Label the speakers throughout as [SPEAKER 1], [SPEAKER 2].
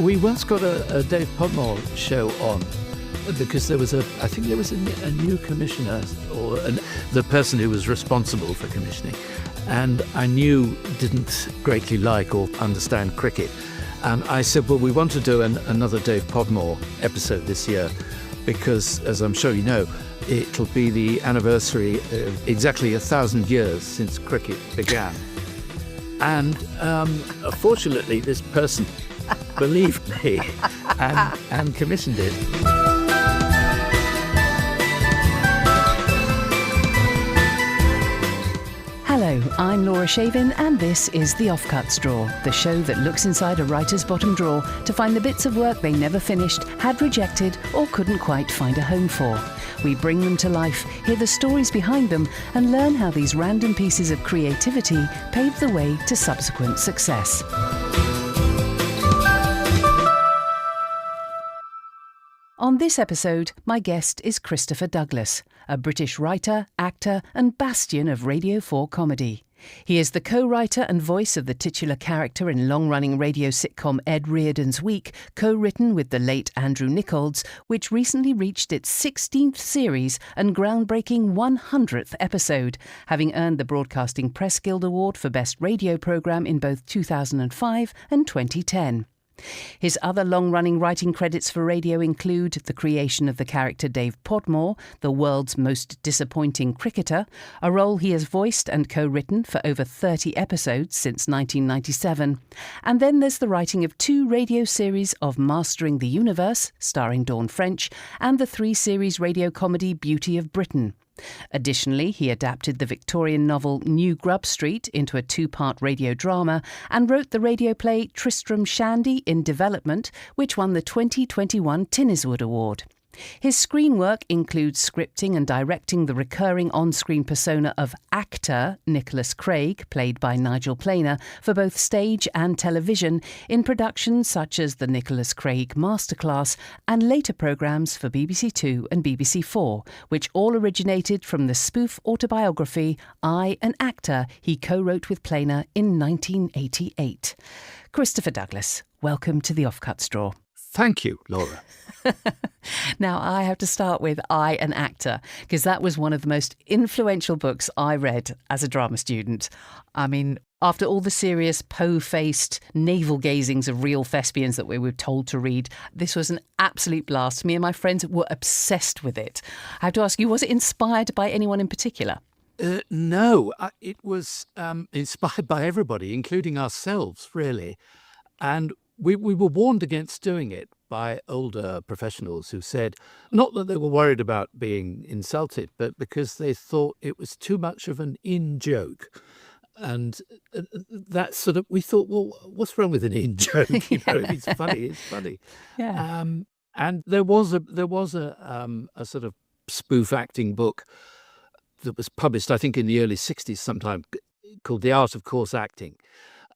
[SPEAKER 1] We once got a Dave Podmore show on because I think there was a new commissioner or the person who was responsible for commissioning, and I knew didn't greatly like or understand cricket. And I said, well, we want to do another Dave Podmore episode this year because, as I'm sure you know, it'll be the anniversary of exactly 1,000 years since cricket began. And fortunately, this person believed me and commissioned it.
[SPEAKER 2] Hello, I'm Laura Shavin, and this is The Offcut Straw, the show that looks inside a writer's bottom drawer to find the bits of work they never finished, had rejected, or couldn't quite find a home for. We bring them to life, hear the stories behind them, and learn how these random pieces of creativity paved the way to subsequent success. On this episode, my guest is Christopher Douglas, a British writer, actor and bastion of Radio 4 comedy. He is the co-writer and voice of the titular character in long-running radio sitcom Ed Reardon's Week, co-written with the late Andrew Nickolds, which recently reached its 16th series and groundbreaking 100th episode, having earned the Broadcasting Press Guild Award for Best Radio Programme in both 2005 and 2010. His other long-running writing credits for radio include the creation of the character Dave Podmore, the world's most disappointing cricketer, a role he has voiced and co-written for over 30 episodes since 1997. And then there's the writing of 2 radio series of Mastering the Universe, starring Dawn French, and the 3-series radio comedy Beauty of Britain. Additionally, he adapted the Victorian novel New Grub Street into a 2-part radio drama and wrote the radio play Tristram Shandy in Development, which won the 2021 Tinniswood Award. His screen work includes scripting and directing the recurring on-screen persona of actor Nicolas Craig, played by Nigel Planer, for both stage and television in productions such as the Nicolas Craig Masterclass and later programmes for BBC Two and BBC Four, which all originated from the spoof autobiography I, an Actor he co-wrote with Planer in 1988. Christopher Douglas, welcome to the Offcut Straw.
[SPEAKER 1] Thank you, Laura.
[SPEAKER 2] Now, I have to start with I, an Actor, because that was one of the most influential books I read as a drama student. I mean, after all the serious, po-faced navel-gazings of real thespians that we were told to read, this was an absolute blast. Me and my friends were obsessed with it. I have to ask you, was it inspired by anyone in particular?
[SPEAKER 1] No, it was inspired by everybody, including ourselves, really. And we were warned against doing it by older professionals who said, not that they were worried about being insulted, but because they thought it was too much of an in-joke. And that sort of, we thought, well, what's wrong with an in-joke? You know, if it's funny, it's funny.
[SPEAKER 2] Yeah.
[SPEAKER 1] And there was a sort of spoof acting book that was published, I think, in the early 60s sometime, called The Art of Coarse Acting.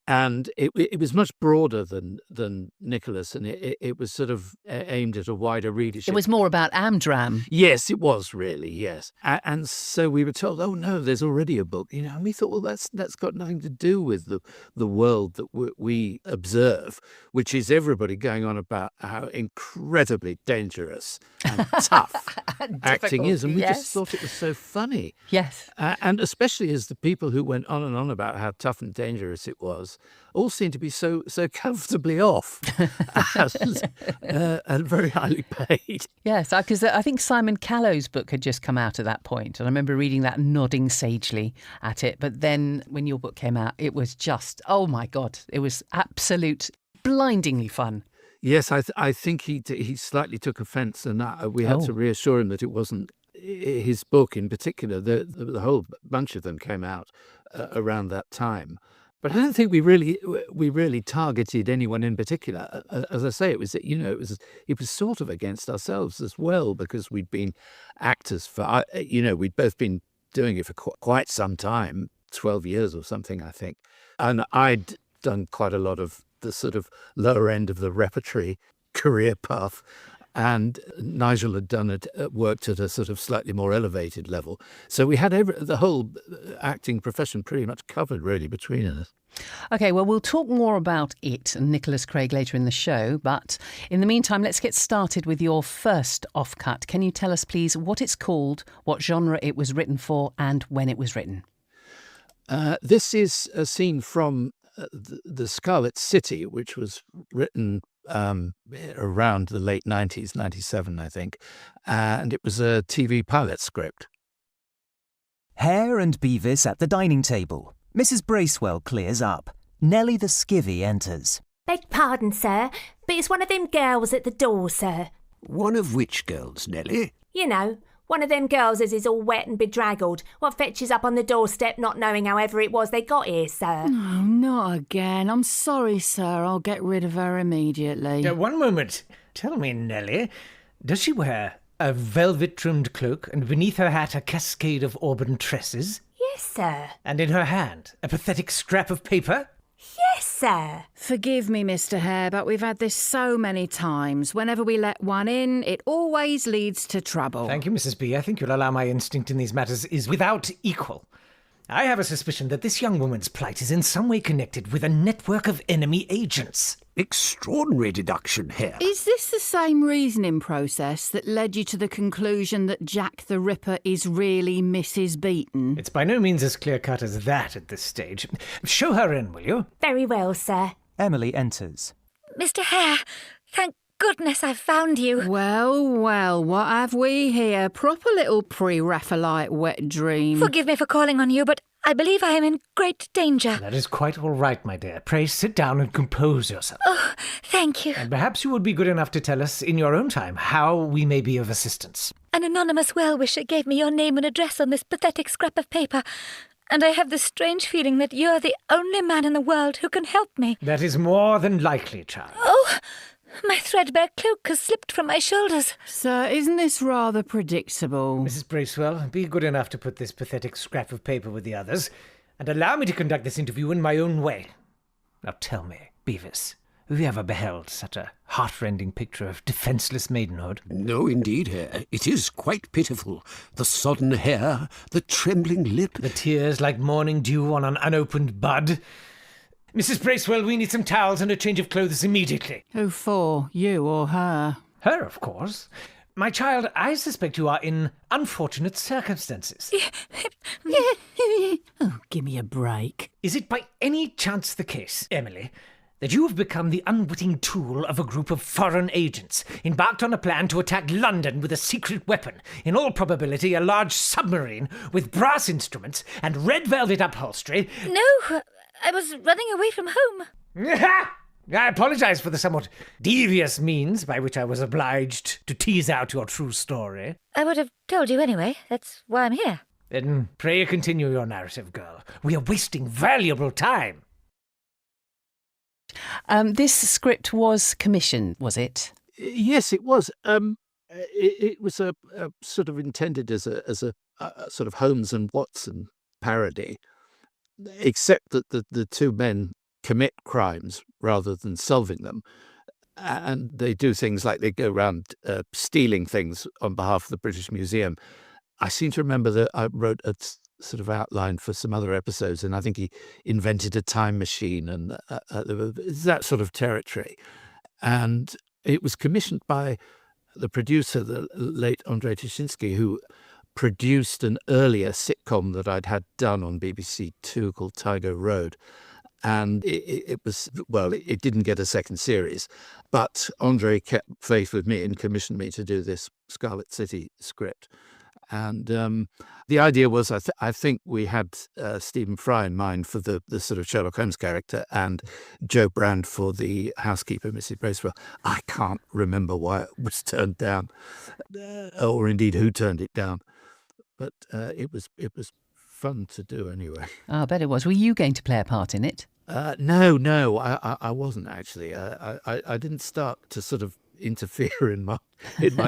[SPEAKER 1] And it was much broader than Nicholas, and it was sort of aimed at a wider readership.
[SPEAKER 2] It was more about Amdram.
[SPEAKER 1] Yes, it was really, yes. And so we were told, oh no, there's already a book, you know. And we thought, well, that's got nothing to do with the world that we observe, which is everybody going on about how incredibly dangerous and tough acting is. And we just thought it was so funny.
[SPEAKER 2] Yes.
[SPEAKER 1] And especially as the people who went on and on about how tough and dangerous it was all seemed to be so comfortably off and very highly paid.
[SPEAKER 2] Yes, because I think Simon Callow's book had just come out at that point, and I remember reading that and nodding sagely at it. But then when your book came out, it was just, oh my God, it was absolute blindingly fun.
[SPEAKER 1] Yes, I think he slightly took offence, and we had to reassure him that it wasn't his book in particular. The whole bunch of them came out around that time. But I don't think we really targeted anyone in particular. As I say, it was sort of against ourselves as well, because we'd been actors for, we'd both been doing it for quite some time, 12 years or something, I think. And I'd done quite a lot of the sort of lower end of the repertory career path. and Nigel had done it, worked at a sort of slightly more elevated level. So we had the whole acting profession pretty much covered, really, between us.
[SPEAKER 2] OK, well, we'll talk more about it and Nicolas Craig later in the show. But in the meantime, let's get started with your first offcut. Can you tell us, please, what it's called, what genre it was written for and when it was written?
[SPEAKER 1] This is a scene from the Scarlet City, which was written around the late 90s, 97, I think. And it was a TV pilot script.
[SPEAKER 3] Hare and Beavis at the dining table. Mrs. Bracewell clears up. Nellie the skivvy enters.
[SPEAKER 4] Beg pardon, sir, but it's one of them girls at the door, sir.
[SPEAKER 5] One of which girls, Nellie?
[SPEAKER 4] You know, one of them girls as is all wet and bedraggled, what fetches up on the doorstep not knowing however it was they got here, sir.
[SPEAKER 6] Oh, not again. I'm sorry, sir. I'll get rid of her immediately.
[SPEAKER 7] One moment. Tell me, Nellie, does she wear a velvet-trimmed cloak and beneath her hat a cascade of auburn tresses?
[SPEAKER 4] Yes, sir.
[SPEAKER 7] And in her hand, a pathetic scrap of paper?
[SPEAKER 4] Yes, sir.
[SPEAKER 6] Forgive me, Mr. Hare, but we've had this so many times. Whenever we let one in, it always leads to trouble.
[SPEAKER 7] Thank you, Mrs. B. I think you'll allow my instinct in these matters is without equal. I have a suspicion that this young woman's plight is in some way connected with a network of enemy agents.
[SPEAKER 5] Extraordinary deduction here.
[SPEAKER 6] Is this the same reasoning process that led you to the conclusion that Jack the Ripper is really Mrs. Beaton?
[SPEAKER 7] It's by no means as clear-cut as that at this stage. Show her in, will you?
[SPEAKER 4] Very well, sir.
[SPEAKER 3] Emily enters.
[SPEAKER 8] Mr. Hare, thank goodness I've found you.
[SPEAKER 6] Well, well, what have we here? Proper little pre-Raphaelite wet dream.
[SPEAKER 8] Forgive me for calling on you, but I believe I am in great danger.
[SPEAKER 7] That is quite all right, my dear. Pray sit down and compose yourself.
[SPEAKER 8] Oh, thank you.
[SPEAKER 7] And perhaps you would be good enough to tell us in your own time how we may be of assistance.
[SPEAKER 8] An anonymous well-wisher gave me your name and address on this pathetic scrap of paper, and I have the strange feeling that you're the only man in the world who can help me.
[SPEAKER 7] That is more than likely, child.
[SPEAKER 8] Oh, my threadbare cloak has slipped from my shoulders.
[SPEAKER 6] Sir, isn't this rather predictable?
[SPEAKER 7] Mrs. Bracewell, be good enough to put this pathetic scrap of paper with the others, and allow me to conduct this interview in my own way. Now tell me, Beavis, have you ever beheld such a heart-rending picture of defenceless maidenhood?
[SPEAKER 5] No, indeed, Hare. It is quite pitiful. The sodden hair, the trembling lip.
[SPEAKER 7] The tears like morning dew on an unopened bud. Mrs. Bracewell, we need some towels and a change of clothes immediately.
[SPEAKER 6] Who for? You or her?
[SPEAKER 7] Her, of course. My child, I suspect you are in unfortunate circumstances.
[SPEAKER 6] Oh, give me a break.
[SPEAKER 7] Is it by any chance the case, Emily, that you have become the unwitting tool of a group of foreign agents, embarked on a plan to attack London with a secret weapon, in all probability a large submarine with brass instruments and red velvet upholstery?
[SPEAKER 8] No, I was running away from home.
[SPEAKER 7] I apologise for the somewhat devious means by which I was obliged to tease out your true story.
[SPEAKER 8] I would have told you anyway. That's why I'm here.
[SPEAKER 7] Then pray continue your narrative, girl. We are wasting valuable time.
[SPEAKER 2] This script was commissioned, was it?
[SPEAKER 1] Yes, it was. It was a sort of intended as a sort of Holmes and Watson parody, except that the two men commit crimes rather than solving them. And they do things like they go around stealing things on behalf of the British Museum. I seem to remember that I wrote a sort of outline for some other episodes, and I think he invented a time machine and that sort of territory. And it was commissioned by the producer, the late Andrei Tishinsky, who produced an earlier sitcom that I'd had done on BBC Two called Tygo Road. And it didn't get a second series, but Andre kept faith with me and commissioned me to do this Scarlet City script. And the idea was, I think we had Stephen Fry in mind for the sort of Sherlock Holmes character and Joe Brand for the housekeeper, Mrs. Bracewell. I can't remember why it was turned down, or indeed who turned it down. But it was fun to do anyway.
[SPEAKER 2] I bet it was. Were you going to play a part in it?
[SPEAKER 1] No, I wasn't actually. I didn't start to sort of interfere in my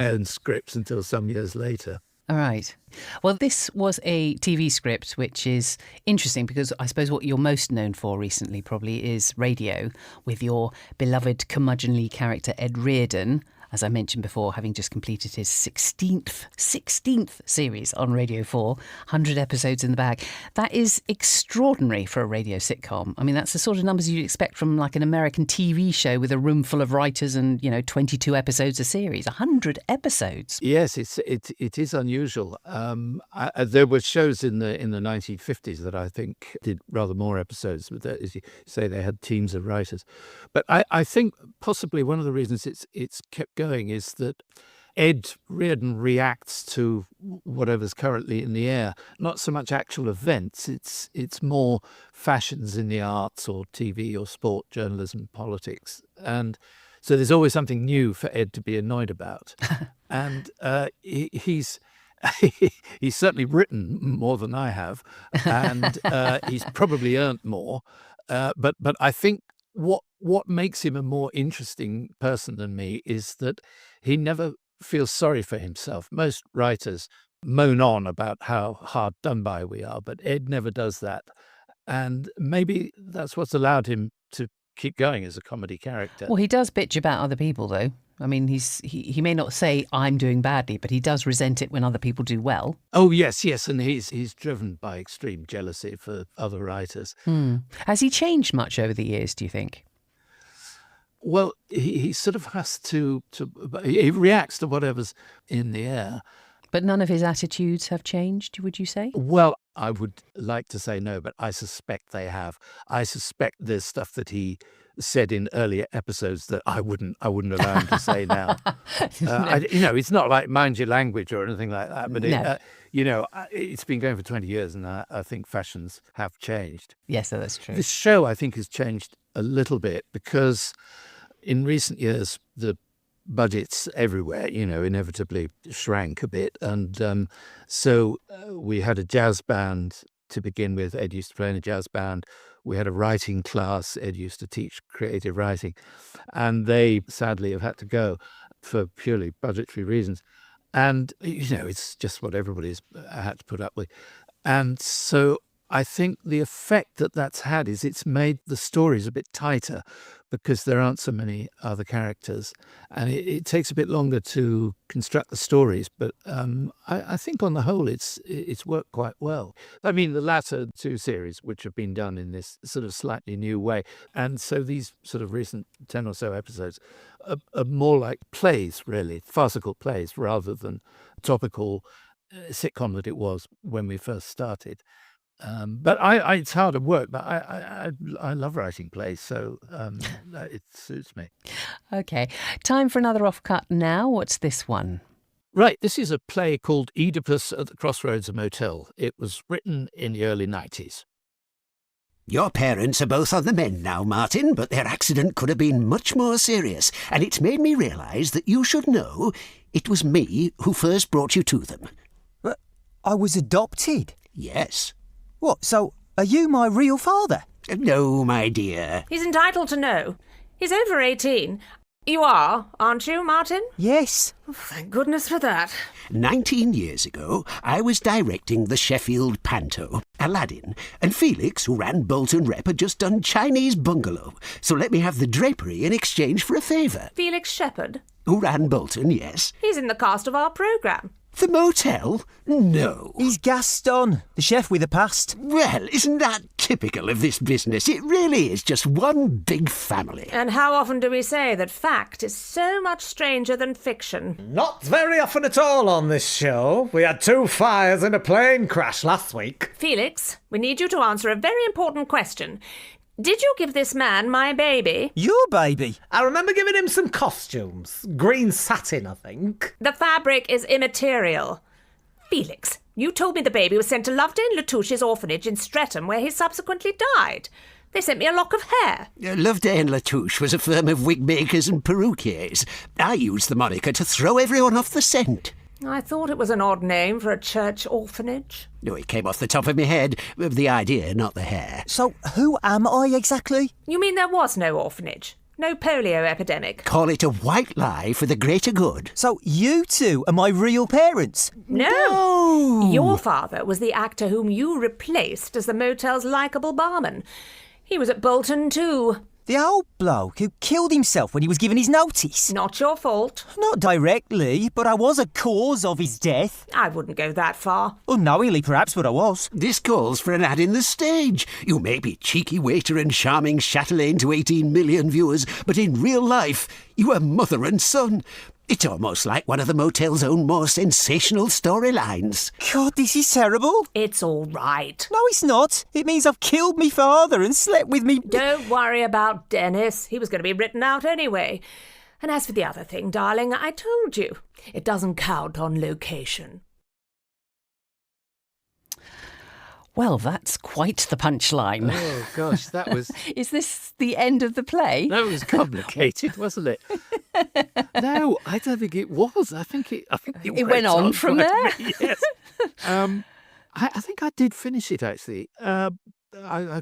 [SPEAKER 1] own scripts until some years later.
[SPEAKER 2] All right. Well, this was a TV script, which is interesting because I suppose what you're most known for recently probably is radio with your beloved curmudgeonly character Ed Reardon. as I mentioned before, having just completed his 16th series on Radio 4, 100 episodes in the bag. That is extraordinary for a radio sitcom. I mean, that's the sort of numbers you'd expect from like an American TV show with a room full of writers and, 22 episodes a series. 100 episodes.
[SPEAKER 1] Yes, it is unusual. There were shows in the 1950s that I think did rather more episodes. But as you say, they had teams of writers. But I think possibly one of the reasons it's kept going is that Ed Reardon reacts to whatever's currently in the air. Not so much actual events. It's more fashions in the arts or TV or sport, journalism, politics, and so there's always something new for Ed to be annoyed about. And he's certainly written more than I have, and he's probably earned more. But I think what makes him a more interesting person than me is that he never feels sorry for himself. Most writers moan on about how hard done by we are, but Ed never does that. And maybe that's what's allowed him to keep going as a comedy character.
[SPEAKER 2] Well, he does bitch about other people, though. I mean, he may not say I'm doing badly, but he does resent it when other people do well.
[SPEAKER 1] Oh, yes, and he's driven by extreme jealousy for other writers.
[SPEAKER 2] Has he changed much over the years, do you think?
[SPEAKER 1] Well, he sort of has to he reacts to whatever's in the air.
[SPEAKER 2] But none of his attitudes have changed, would you say?
[SPEAKER 1] Well, I would like to say no, but I suspect they have. I suspect there's stuff that he said in earlier episodes that I wouldn't allow him to say now. It's not like mind your language or anything like that, but it's been going for 20 years and I think fashions have changed.
[SPEAKER 2] Yes, that's true.
[SPEAKER 1] This show, I think, has changed a little bit because in recent years, the budgets everywhere, inevitably shrank a bit. And so we had a jazz band to begin with. Ed used to play in a jazz band. We had a writing class. Ed used to teach creative writing. And they sadly have had to go for purely budgetary reasons. And, it's just what everybody's had to put up with. And so I think the effect that's had is it's made the stories a bit tighter because there aren't so many other characters. And it takes a bit longer to construct the stories. But I think on the whole, it's worked quite well. I mean, the latter two series, which have been done in this sort of slightly new way. And so these sort of recent 10 or so episodes are more like plays, really, farcical plays, rather than topical sitcom that it was when we first started. But it's hard work, but I love writing plays, so it suits me.
[SPEAKER 2] OK, time for another offcut now. What's this one?
[SPEAKER 1] Right, this is a play called Oedipus at the Crossroads Motel. It was written in the early 90s.
[SPEAKER 5] Your parents are both on the mend now, Martin, but their accident could have been much more serious, and it's made me realise that you should know it was me who first brought you to them.
[SPEAKER 3] But I was adopted?
[SPEAKER 5] Yes.
[SPEAKER 3] What, so are you my real father?
[SPEAKER 5] No, my dear.
[SPEAKER 4] He's entitled to know. He's over 18. You are, aren't you, Martin?
[SPEAKER 3] Yes.
[SPEAKER 4] Oh, thank goodness for that.
[SPEAKER 5] 19 years ago, I was directing the Sheffield Panto, Aladdin, and Felix, who ran Bolton Rep, had just done Chinese Bungalow, so let me have the drapery in exchange for a favour.
[SPEAKER 4] Felix Shepherd?
[SPEAKER 5] Who ran Bolton, yes.
[SPEAKER 4] He's in the cast of our programme.
[SPEAKER 5] The motel? No.
[SPEAKER 3] He's Gaston, the chef with a past.
[SPEAKER 5] Well, isn't that typical of this business? It really is just one big family.
[SPEAKER 4] And how often do we say that fact is so much stranger than fiction?
[SPEAKER 7] Not very often at all on this show. We had 2 fires and a plane crash last week.
[SPEAKER 4] Felix, we need you to answer a very important question. Did you give this man my baby?
[SPEAKER 3] Your baby?
[SPEAKER 7] I remember giving him some costumes. Green satin, I think.
[SPEAKER 4] The fabric is immaterial. Felix, you told me the baby was sent to Lovedale Latouche's orphanage in Streatham, where he subsequently died. They sent me a lock of hair.
[SPEAKER 5] Lovedale Latouche was a firm of wig makers and perruquiers. I used the moniker to throw everyone off the scent.
[SPEAKER 4] I thought it was an odd name for a church orphanage.
[SPEAKER 5] No, it came off the top of my head. The idea, not the hair.
[SPEAKER 3] So who am I exactly?
[SPEAKER 4] You mean there was no orphanage? No polio epidemic?
[SPEAKER 5] Call it a white lie for the greater good.
[SPEAKER 3] So you two are my real parents?
[SPEAKER 4] No! Your father was the actor whom you replaced as the motel's likeable barman. He was at Bolton too.
[SPEAKER 3] The old bloke who killed himself when he was given his notice.
[SPEAKER 4] Not your fault.
[SPEAKER 3] Not directly, but I was a cause of his death.
[SPEAKER 4] I wouldn't go that far.
[SPEAKER 3] Unknowingly, perhaps, but I was.
[SPEAKER 5] This calls for an ad in the stage. You may be cheeky waiter and charming chatelaine to 18 million viewers, but in real life, you are mother and son. It's almost like one of the motel's own more sensational storylines.
[SPEAKER 3] God, this is terrible.
[SPEAKER 4] It's all right.
[SPEAKER 3] No, it's not. It means I've killed me father and slept with me...
[SPEAKER 4] Don't worry about Dennis. He was going to be written out anyway. And as for the other thing, darling, I told you. It doesn't count on location.
[SPEAKER 2] Well, that's quite the punchline.
[SPEAKER 1] Oh, gosh, that was...
[SPEAKER 2] Is this the end of the play?
[SPEAKER 1] That was complicated, wasn't it? No, I don't think it was. I think it
[SPEAKER 2] went on from there.
[SPEAKER 1] Yes. I think I did finish it, actually. I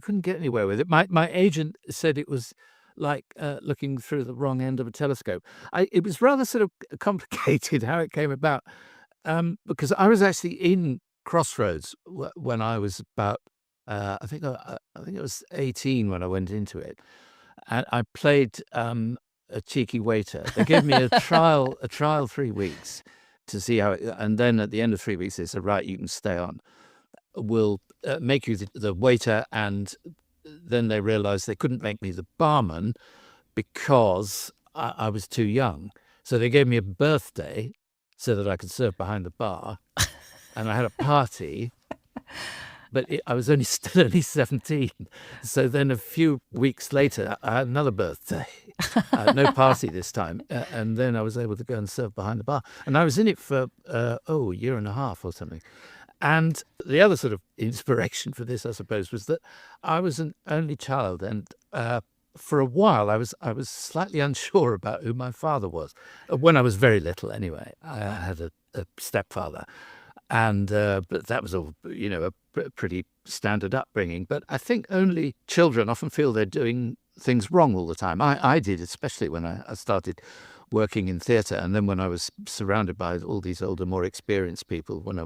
[SPEAKER 1] couldn't get anywhere with it. My agent said it was like looking through the wrong end of a telescope. It was rather sort of complicated how it came about, because I was actually in Crossroads when I was about, I think it was 18 when I went into it, and I played a cheeky waiter. They gave me a trial 3 weeks to see how it, and then at the end of 3 weeks they said, right, you can stay on. We'll make you the waiter, and then they realised they couldn't make me the barman because I was too young. So they gave me a birthday so that I could serve behind the bar. And I had a party, but I was still only 17. So then a few weeks later, I had another birthday. No party this time. And then I was able to go and serve behind the bar. And I was in it for, a year and a half or something. And the other sort of inspiration for this, I suppose, was that I was an only child. And for a while, I was slightly unsure about who my father was. When I was very little, anyway. I had a stepfather. And but that was all, a pretty standard upbringing. But I think only children often feel they're doing things wrong all the time. I did, especially when I started working in theatre, and then when I was surrounded by all these older, more experienced people. When I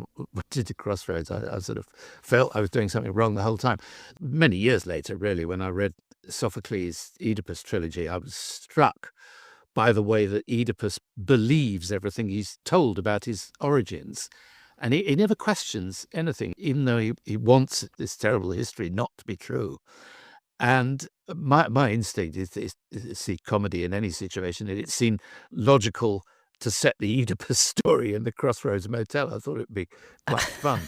[SPEAKER 1] did the Crossroads, I sort of felt I was doing something wrong the whole time. Many years later, really, when I read Sophocles' Oedipus trilogy, I was struck by the way that Oedipus believes everything he's told about his origins. And he never questions anything, even though he wants this terrible history not to be true. And my instinct is to see comedy in any situation. And it seemed logical to set the Oedipus story in the Crossroads Motel. I thought it would be quite fun.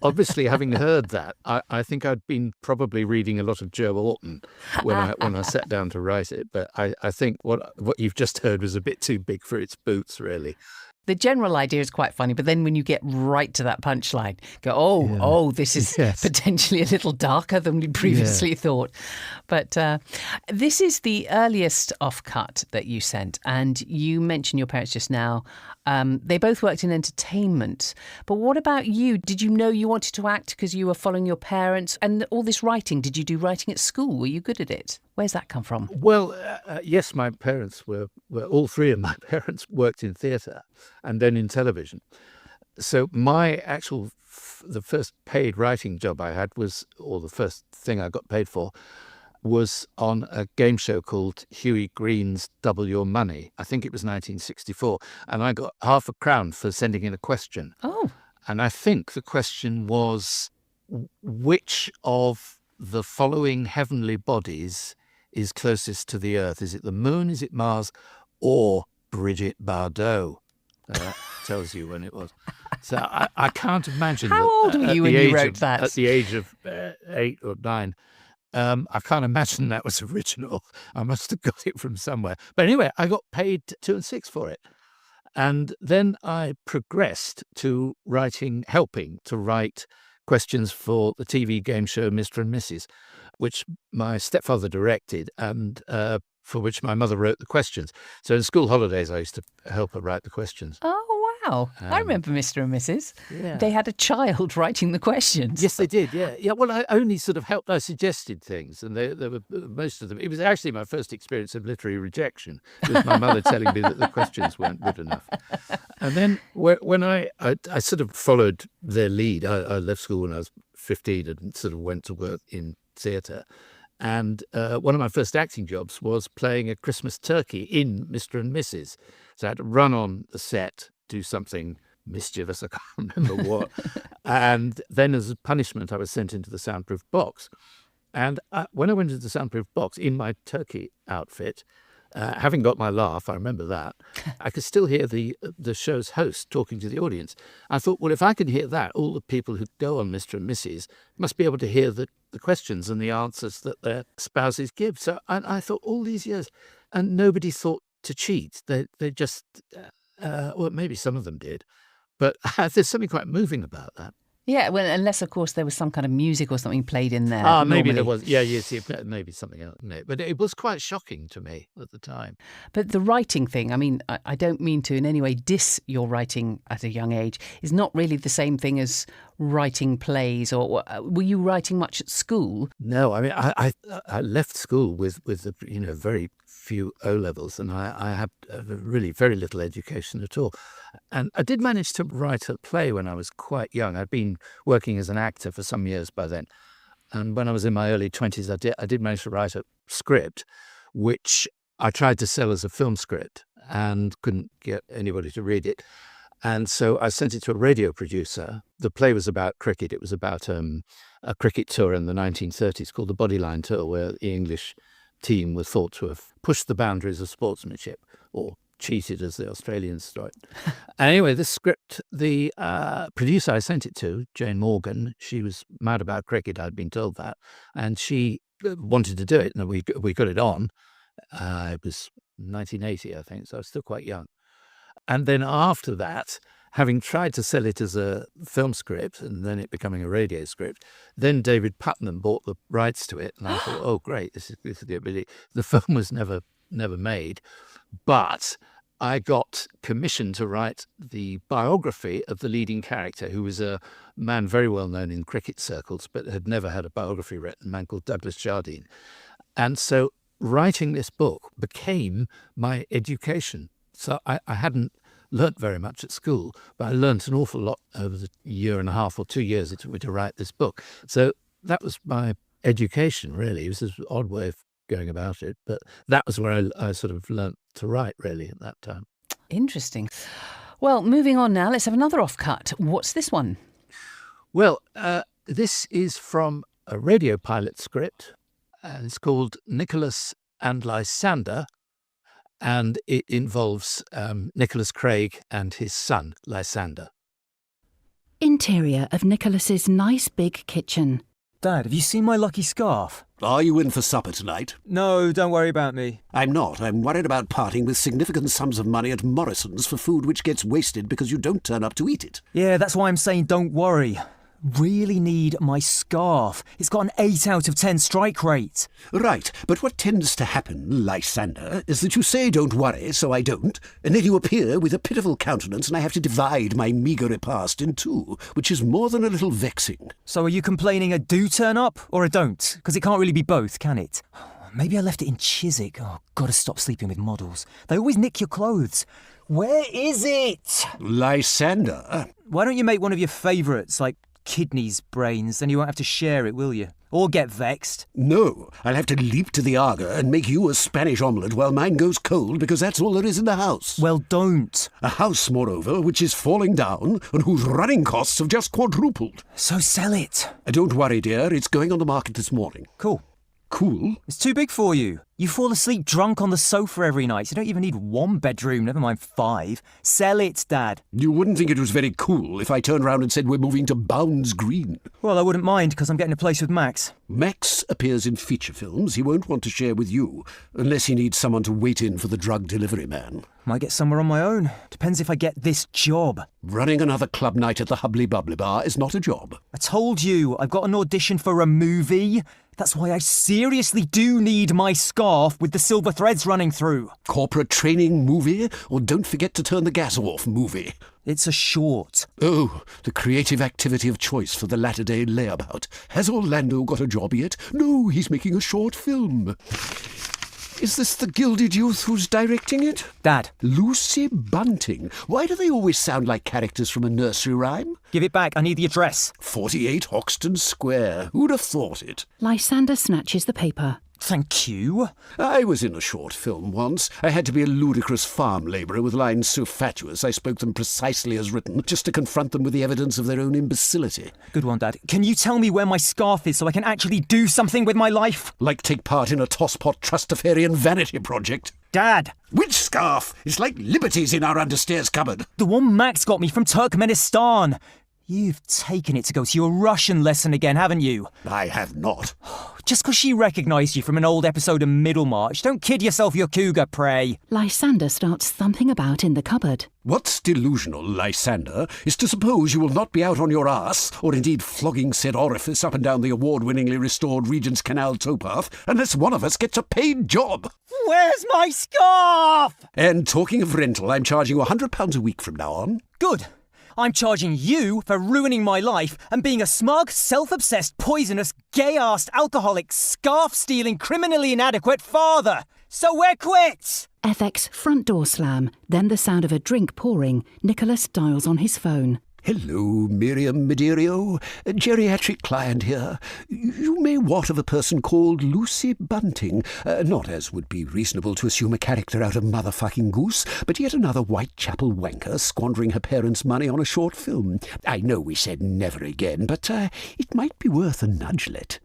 [SPEAKER 1] Obviously, having heard that, I think I'd been probably reading a lot of Joe Orton when I sat down to write it. But I think what you've just heard was a bit too big for its boots, really.
[SPEAKER 2] The general idea is quite funny, but then when you get right to that punchline, go, this is potentially a little darker than we previously thought. But this is the earliest offcut that you sent, and you mentioned your parents just now. They both worked in entertainment. But what about you? Did you know you wanted to act because you were following your parents? And all this writing, did you do writing at school? Were you good at it? Where's that come from?
[SPEAKER 1] Well, yes, my parents were all three of my parents worked in theatre and then in television. So my the first paid writing job I had or the first thing I got paid for, was on a game show called Huey Green's Double Your Money. I think it was 1964. And I got £0.50 for sending in a question.
[SPEAKER 2] Oh.
[SPEAKER 1] And I think the question was, which of the following heavenly bodies is closest to the Earth? Is it the Moon, is it Mars, or Brigitte Bardot? Tells you when it was. So I can't imagine.
[SPEAKER 2] How old were you when you wrote that?
[SPEAKER 1] At the age of 8 or 9. I can't imagine that was original. I must have got it from somewhere. But anyway, I got paid 2 and 6 for it. And then I progressed to helping to write questions for the TV game show Mr. and Mrs., which my stepfather directed and for which my mother wrote the questions. So in school holidays, I used to help her write the questions.
[SPEAKER 2] Oh, wow. I remember Mr. and Mrs.
[SPEAKER 1] Yeah.
[SPEAKER 2] They had a child writing the questions.
[SPEAKER 1] Yes, they did, yeah. Yeah, well, I only sort of helped. I suggested things, and they were most of them. It was actually my first experience of literary rejection. It was my mother telling me that the questions weren't good enough. And then when I sort of followed their lead, I left school when I was 15 and sort of went to work in theatre. And one of my first acting jobs was playing a Christmas turkey in Mr. and Mrs. So I had to run on the set, do something mischievous, I can't remember what. And then as a punishment, I was sent into the soundproof box. And when I went into the soundproof box in my turkey outfit, having got my laugh, I remember that, I could still hear the show's host talking to the audience. I thought, well, if I can hear that, all the people who go on Mr. and Mrs. must be able to hear the questions and the answers that their spouses give. So I thought all these years, and nobody thought to cheat. They just, well, maybe some of them did, but there's something quite moving about that.
[SPEAKER 2] Yeah, well, unless, of course, there was some kind of music or something played in there.
[SPEAKER 1] Maybe
[SPEAKER 2] normally.
[SPEAKER 1] there was. Yeah, yes, maybe something else. No, but it was quite shocking to me at the time.
[SPEAKER 2] But the writing thing, I mean, I don't mean to in any way diss your writing at a young age, is not really the same thing as writing plays. Or were you writing much at school?
[SPEAKER 1] No, I mean, I left school with very few O-levels, and I had really very little education at all. And I did manage to write a play when I was quite young. I'd been working as an actor for some years by then. And when I was in my early 20s, I did manage to write a script, which I tried to sell as a film script and couldn't get anybody to read it. And so I sent it to a radio producer. The play was about cricket. It was about a cricket tour in the 1930s called the Bodyline Tour, where the English team was thought to have pushed the boundaries of sportsmanship, or cheated, as the Australians thought. Anyway, this script, the producer I sent it to, Jane Morgan, she was mad about cricket, I'd been told that, and she wanted to do it, and we got it on. It was 1980, I think, so I was still quite young. And then after that, having tried to sell it as a film script and then it becoming a radio script, then David Putnam bought the rights to it, and I thought, oh, great, this is the ability. The film was never made, but I got commissioned to write the biography of the leading character, who was a man very well known in cricket circles, but had never had a biography written, a man called Douglas Jardine. And so writing this book became my education. So I hadn't learnt very much at school, but I learnt an awful lot over the year and a half or 2 years it took me to write this book. So that was my education, really. It was an odd way of going about it, but that was where I sort of learnt to write, really, at that time.
[SPEAKER 2] Interesting. Well, moving on now, let's have another offcut. What's this one?
[SPEAKER 1] Well, this is from a radio pilot script, and it's called Nicolas and Lysander, and it involves Nicolas Craig and his son, Lysander.
[SPEAKER 6] Interior of Nicholas's nice big kitchen.
[SPEAKER 3] Dad, have you seen my lucky scarf?
[SPEAKER 5] Are you in for supper tonight?
[SPEAKER 3] No, don't worry about me.
[SPEAKER 5] I'm not. I'm worried about parting with significant sums of money at Morrison's for food which gets wasted because you don't turn up to eat it.
[SPEAKER 3] Yeah, that's why I'm saying don't worry. Really need my scarf. It's got an 8 out of 10 strike rate.
[SPEAKER 5] Right, but what tends to happen, Lysander, is that you say don't worry, so I don't, and then you appear with a pitiful countenance and I have to divide my meagre repast in two, which is more than a little vexing.
[SPEAKER 3] So are you complaining a do turn up or a don't? Because it can't really be both, can it? Maybe I left it in Chiswick. Oh, gotta stop sleeping with models. They always nick your clothes. Where is it?
[SPEAKER 5] Lysander?
[SPEAKER 3] Why don't you make one of your favourites, like kidneys, brains, then you won't have to share it, will you? Or get vexed.
[SPEAKER 5] No, I'll have to leap to the Aga and make you a Spanish omelette while mine goes cold because that's all there is in the house.
[SPEAKER 3] Well, don't.
[SPEAKER 5] A house, moreover, which is falling down and whose running costs have just quadrupled.
[SPEAKER 3] So sell it.
[SPEAKER 5] Don't worry, dear, it's going on the market this morning.
[SPEAKER 3] Cool.
[SPEAKER 5] Cool?
[SPEAKER 3] It's too big for you. You fall asleep drunk on the sofa every night. You don't even need 1 bedroom, never mind 5. Sell it, Dad.
[SPEAKER 5] You wouldn't think it was very cool if I turned round and said we're moving to Bounds Green.
[SPEAKER 3] Well, I wouldn't mind, because I'm getting a place with Max.
[SPEAKER 5] Max appears in feature films. He won't want to share with you, unless he needs someone to wait in for the drug delivery man.
[SPEAKER 3] Might get somewhere on my own. Depends if I get this job.
[SPEAKER 5] Running another club night at the Hubbly Bubbly Bar is not a job.
[SPEAKER 3] I told you, I've got an audition for a movie. That's why I seriously do need my scarf with the silver threads running through.
[SPEAKER 5] Corporate training movie, or don't forget to turn the gas off movie?
[SPEAKER 3] It's a short.
[SPEAKER 5] Oh, the creative activity of choice for the latter-day layabout. Has Orlando got a job yet? No, he's making a short film. Is this the gilded youth who's directing it?
[SPEAKER 3] Dad,
[SPEAKER 5] Lucy Bunting. Why do they always sound like characters from a nursery rhyme?
[SPEAKER 3] give it back. I need the address.
[SPEAKER 5] 48 Hoxton Square. Who'd have thought it?
[SPEAKER 6] Lysander snatches the paper.
[SPEAKER 3] Thank you.
[SPEAKER 5] I was in a short film once. I had to be a ludicrous farm labourer with lines so fatuous I spoke them precisely as written, just to confront them with the evidence of their own imbecility.
[SPEAKER 3] Good one, Dad. Can you tell me where my scarf is so I can actually do something with my life?
[SPEAKER 5] Like take part in a tosspot Trustafarian vanity project.
[SPEAKER 3] Dad!
[SPEAKER 5] Which scarf? It's like Liberty's in our understairs cupboard.
[SPEAKER 3] The one Max got me from Turkmenistan. You've taken it to go to your Russian lesson again, haven't you?
[SPEAKER 5] I have not.
[SPEAKER 3] Just 'cause she recognised you from an old episode of Middlemarch. Don't kid yourself, you cougar prey.
[SPEAKER 6] Lysander starts thumping about in the cupboard.
[SPEAKER 5] What's delusional, Lysander, is to suppose you will not be out on your arse, or indeed flogging said orifice up and down the award-winningly restored Regent's Canal towpath, unless one of us gets a paid job.
[SPEAKER 3] Where's my scarf?
[SPEAKER 5] And talking of rental, I'm charging you £100 a week from now on.
[SPEAKER 3] Good. I'm charging you for ruining my life and being a smug, self-obsessed, poisonous, gay-assed, alcoholic, scarf-stealing, criminally inadequate father. So we're quits!
[SPEAKER 6] FX front door slam, then the sound of a drink pouring. Nicholas dials on his phone.
[SPEAKER 5] Hello, Miriam Mederio. A geriatric client here. You may wot of a person called Lucy Bunting. Not as would be reasonable to assume a character out of Motherfucking Goose, but yet another Whitechapel wanker squandering her parents' money on a short film. I know we said never again, but it might be worth a nudgelet.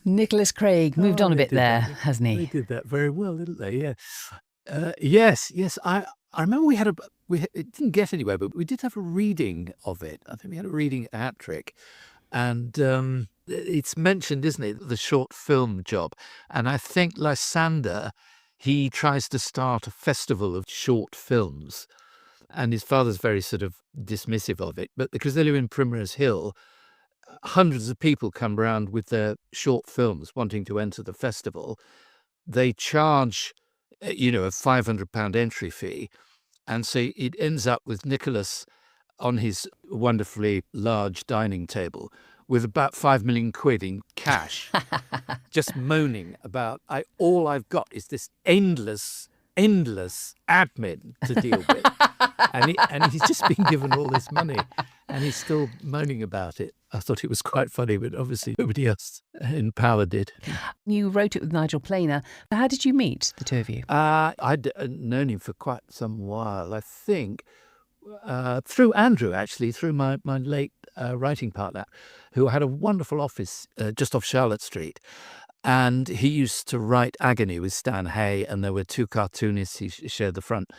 [SPEAKER 2] Nicolas Craig moved on a bit there, hasn't he?
[SPEAKER 1] They did that very well, didn't they? Yeah. Yes. I remember it didn't get anywhere, but we did have a reading of it. I think we had a reading at Hat Trick, and it's mentioned, isn't it, the short film job? And I think Lysander, he tries to start a festival of short films, and his father's very sort of dismissive of it. But because they live in Primrose Hill, hundreds of people come round with their short films wanting to enter the festival. They charge a £500 entry fee. And so it ends up with Nicholas on his wonderfully large dining table with about 5 million quid in cash, just moaning about, all I've got is this endless admin to deal with. and he's just been given all this money and he's still moaning about it. I thought it was quite funny, but obviously nobody else in power did.
[SPEAKER 2] You wrote it with Nigel Planer. How did you meet, the two of you?
[SPEAKER 1] I'd known him for quite some while, I think, through Andrew, actually, through my late writing partner, who had a wonderful office just off Scarlet Street. And he used to write Agony with Stan Hay, and there were two cartoonists he shared the front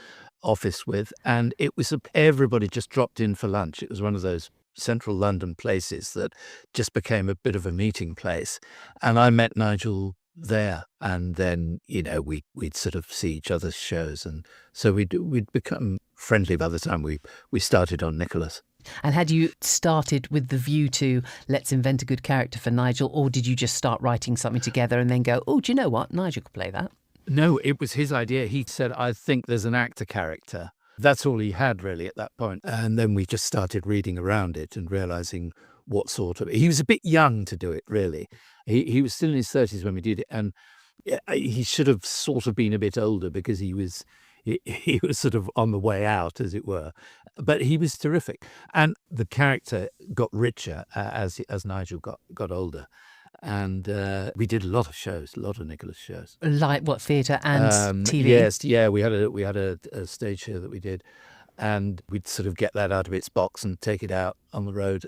[SPEAKER 1] office with. And it was everybody just dropped in for lunch. It was one of those central London places that just became a bit of a meeting place. And I met Nigel there, and then we'd sort of see each other's shows, and so we'd become friendly by the time we started on Nicholas.
[SPEAKER 2] And had you started with the view to let's invent a good character for Nigel, or did you just start writing something together and then go, oh, do you know what, Nigel could play that?
[SPEAKER 1] No, it was his idea. He said, I think there's an actor character. That's all he had really at that point. And then we just started reading around it and realising what sort of... He was a bit young to do it, really. He was still in his 30s when we did it, and he should have sort of been a bit older because he was sort of on the way out, as it were. But he was terrific. And the character got richer as Nigel got older. And we did a lot of shows, a lot of Nicholas shows.
[SPEAKER 2] Like what, theatre and TV?
[SPEAKER 1] Yes, yeah, we had a stage show that we did, and we'd sort of get that out of its box and take it out on the road.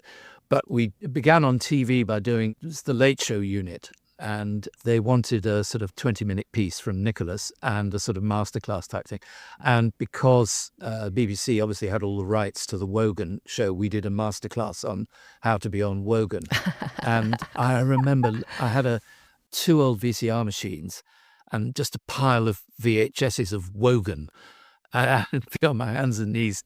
[SPEAKER 1] But we began on TV by doing the Late Show unit, and they wanted a sort of 20-minute piece from Nicholas and a sort of masterclass type thing. And because BBC obviously had all the rights to the Wogan show, we did a masterclass on how to be on Wogan. And I remember I had two old VCR machines and just a pile of VHSs of Wogan. I got on my hands and knees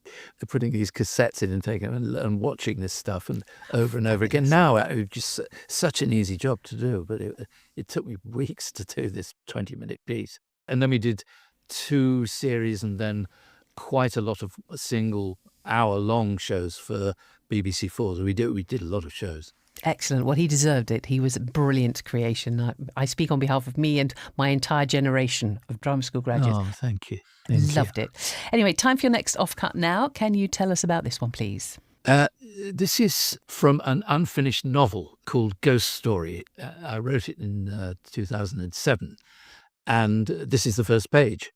[SPEAKER 1] putting these cassettes in and taking and watching this stuff and over again. Now it was just such an easy job to do, but it took me weeks to do this 20-minute piece. And then we did 2 series and then quite a lot of single hour-long shows for BBC4. So we did a lot of shows.
[SPEAKER 2] Excellent. Well, he deserved it. He was a brilliant creation. I speak on behalf of me and my entire generation of drama school graduates.
[SPEAKER 1] Oh, thank you.
[SPEAKER 2] Loved it. Anyway, time for your next offcut now. Can you tell us about this one, please?
[SPEAKER 1] This is from an unfinished novel called Ghost Story. I wrote it in 2007, and this is the first page.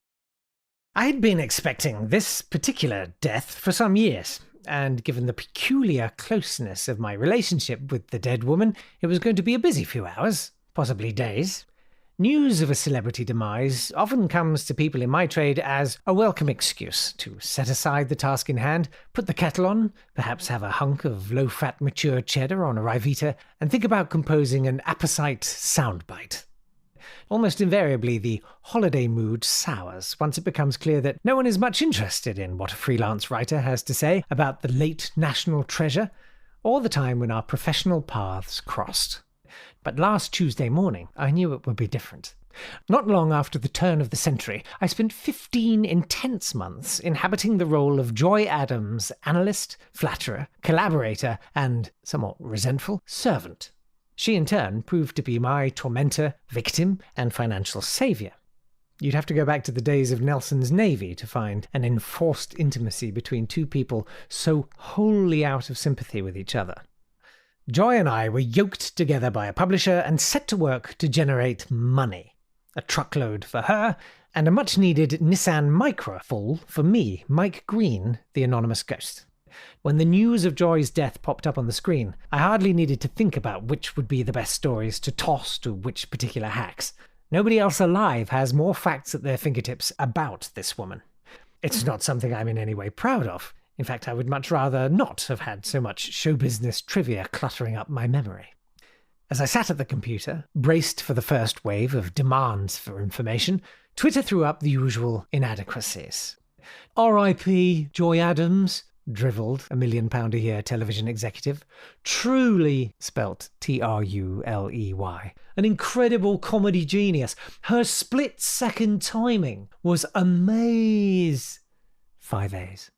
[SPEAKER 7] I'd been expecting this particular death for some years, and given the peculiar closeness of my relationship with the dead woman, it was going to be a busy few hours, possibly days. News of a celebrity demise often comes to people in my trade as a welcome excuse to set aside the task in hand, put the kettle on, perhaps have a hunk of low-fat mature cheddar on a Rivita, and think about composing an apposite soundbite. Almost invariably, the holiday mood sours once it becomes clear that no one is much interested in what a freelance writer has to say about the late national treasure, or the time when our professional paths crossed. But last Tuesday morning, I knew it would be different. Not long after the turn of the century, I spent 15 intense months inhabiting the role of Joy Adams' analyst, flatterer, collaborator, and, somewhat resentful, servant. She, in turn, proved to be my tormentor, victim, and financial saviour. You'd have to go back to the days of Nelson's Navy to find an enforced intimacy between two people so wholly out of sympathy with each other. Joy and I were yoked together by a publisher and set to work to generate money. A truckload for her, and a much-needed Nissan Micra full for me, Mike Green, the anonymous ghost. When the news of Joy's death popped up on the screen, I hardly needed to think about which would be the best stories to toss to which particular hacks. Nobody else alive has more facts at their fingertips about this woman. It's not something I'm in any way proud of. In fact, I would much rather not have had so much show business trivia cluttering up my memory. As I sat at the computer, braced for the first wave of demands for information, Twitter threw up the usual inadequacies. R.I.P. Joy Adams, drivelled a £1 million a year television executive. Truly, spelt T-R-U-L-E-Y. An incredible comedy genius. Her split-second timing was amaze. 5 A's.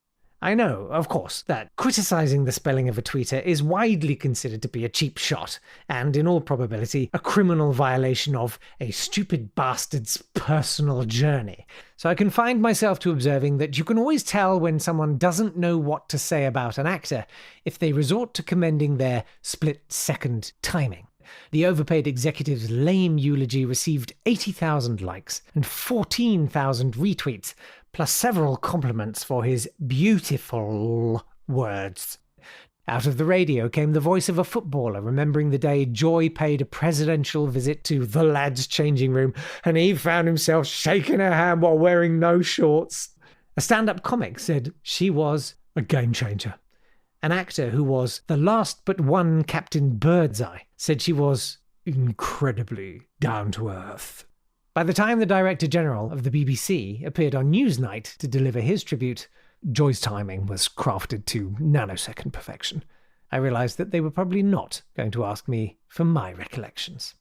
[SPEAKER 7] I know, of course, that criticising the spelling of a tweeter is widely considered to be a cheap shot, and in all probability a criminal violation of a stupid bastard's personal journey. So I confined myself to observing that you can always tell when someone doesn't know what to say about an actor if they resort to commending their split-second timing. The overpaid executive's lame eulogy received 80,000 likes and 14,000 retweets, plus several compliments for his beautiful words. Out of the radio came the voice of a footballer remembering the day Joy paid a presidential visit to the lads' changing room and he found himself shaking her hand while wearing no shorts. A stand-up comic said she was a game changer. An actor who was the last but one Captain Birdseye said she was incredibly down-to-earth. By the time the Director General of the BBC appeared on Newsnight to deliver his tribute, Joy's timing was crafted to nanosecond perfection. I realised that they were probably not going to ask me for my recollections.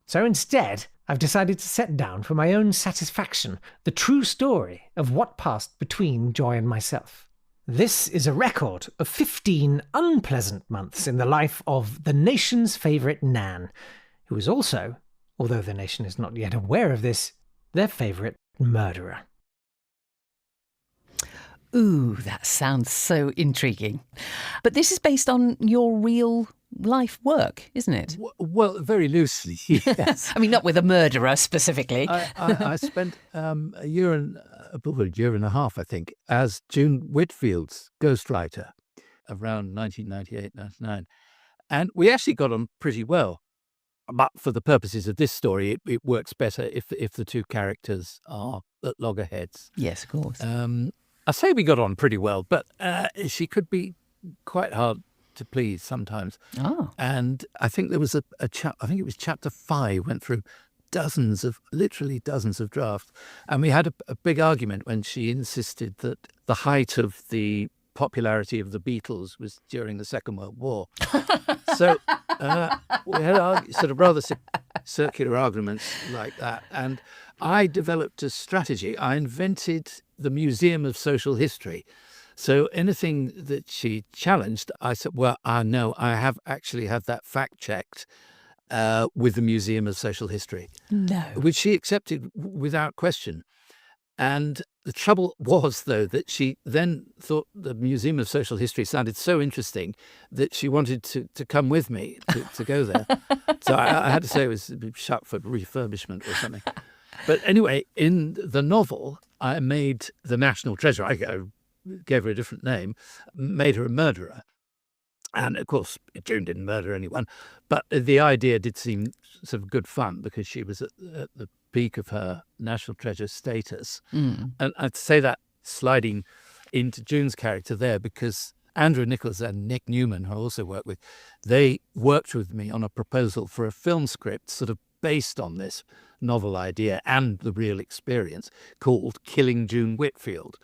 [SPEAKER 7] So instead, I've decided to set down for my own satisfaction the true story of what passed between Joy and myself. This is a record of 15 unpleasant months in the life of the nation's favourite Nan, who was also, although the nation is not yet aware of this, their favourite murderer.
[SPEAKER 2] Ooh, that sounds so intriguing. But this is based on your real life work, isn't it?
[SPEAKER 1] Well, very loosely, yes.
[SPEAKER 2] I mean, not with a murderer specifically.
[SPEAKER 1] I spent a year and a half, I think, as June Whitfield's ghostwriter around 1998, 99. And we actually got on pretty well. But for the purposes of this story, it works better if the two characters are at loggerheads.
[SPEAKER 2] Yes, of course.
[SPEAKER 1] I say we got on pretty well, but she could be quite hard to please sometimes.
[SPEAKER 2] Oh.
[SPEAKER 1] And I think there was I think it was chapter 5, went through literally dozens of drafts. And we had a big argument when she insisted that the height of the popularity of the Beatles was during the Second World War. So we had sort of rather circular arguments like that. And I developed a strategy. I invented the Museum of Social History. So anything that she challenged, I said, well, I know I have actually had that fact checked with the Museum of Social History.
[SPEAKER 2] No.
[SPEAKER 1] Which she accepted without question. And the trouble was, though, that she then thought the Museum of Social History sounded so interesting that she wanted to come with me to go there. So I had to say it was shut for refurbishment or something. But anyway, in the novel, I made the national treasure, I gave her a different name, made her a murderer. And, of course, June didn't murder anyone. But the idea did seem sort of good fun because she was at the peak of her national treasure status. And I'd say that sliding into June's character there because Andrew Nickolds and Nick Newman, who I also work with, they worked with me on a proposal for a film script sort of based on this novel idea and the real experience called Killing June Whitfield,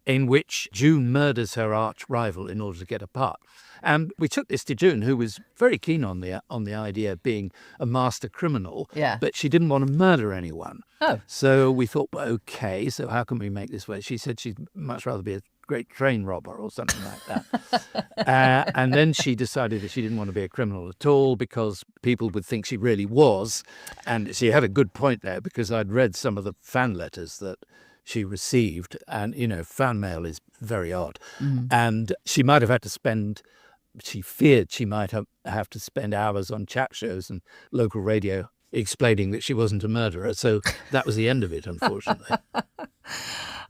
[SPEAKER 1] in which June murders her arch rival in order to get a part. And we took this to June, who was very keen on the idea of being a master criminal, but she didn't want to murder anyone.
[SPEAKER 2] Oh.
[SPEAKER 1] So we thought, well, okay, so how can we make this work? She said she'd much rather be a great train robber or something like that. And then she decided that she didn't want to be a criminal at all because people would think she really was. And she had a good point there because I'd read some of the fan letters that she received. And, fan mail is very odd. And she might have had to spend... She feared she might have to spend hours on chat shows and local radio explaining that she wasn't a murderer. So that was the end of it, unfortunately.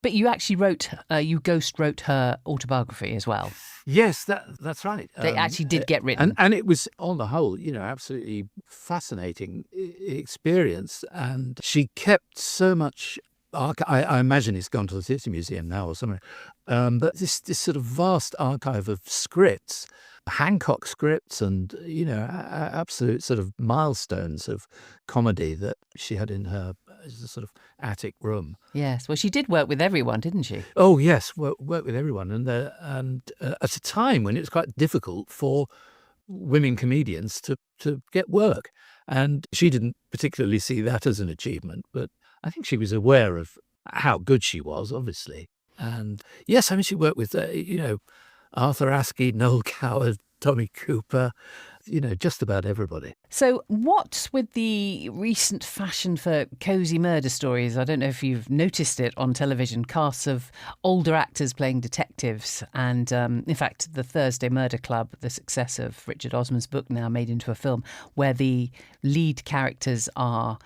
[SPEAKER 2] But you actually you ghost wrote her autobiography as well.
[SPEAKER 1] Yes, that's right.
[SPEAKER 2] They actually did get written.
[SPEAKER 1] And it was, on the whole, absolutely fascinating experience. And she kept so much... I imagine it's gone to the City Museum now or somewhere. But this sort of vast archive of scripts, Hancock scripts and, absolute sort of milestones of comedy that she had in her sort of attic room.
[SPEAKER 2] Yes. Well, she did work with everyone, didn't she?
[SPEAKER 1] Oh, yes. Work with everyone. And at a time when it was quite difficult for women comedians to get work. And she didn't particularly see that as an achievement, but I think she was aware of how good she was, obviously. And yes, she worked with, Arthur Askey, Noel Coward, Tommy Cooper, just about everybody.
[SPEAKER 2] So what's with the recent fashion for cosy murder stories? I don't know if you've noticed it on television, casts of older actors playing detectives. And in fact, the Thursday Murder Club, the success of Richard Osman's book, now made into a film, where the lead characters are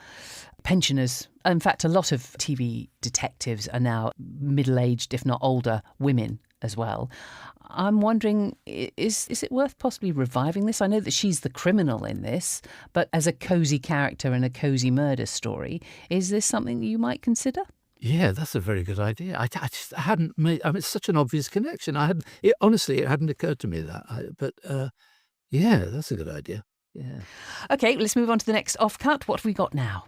[SPEAKER 2] pensioners. In fact, a lot of TV detectives are now middle-aged, if not older, women as well. I'm wondering, is it worth possibly reviving this? I know that she's the criminal in this, but as a cosy character in a cosy murder story, is this something that you might consider?
[SPEAKER 1] Yeah, that's a very good idea. I just hadn't made... it's such an obvious connection. Honestly, it hadn't occurred to me that. Yeah, that's a good idea. Yeah.
[SPEAKER 2] OK, let's move on to the next offcut. What have we got now?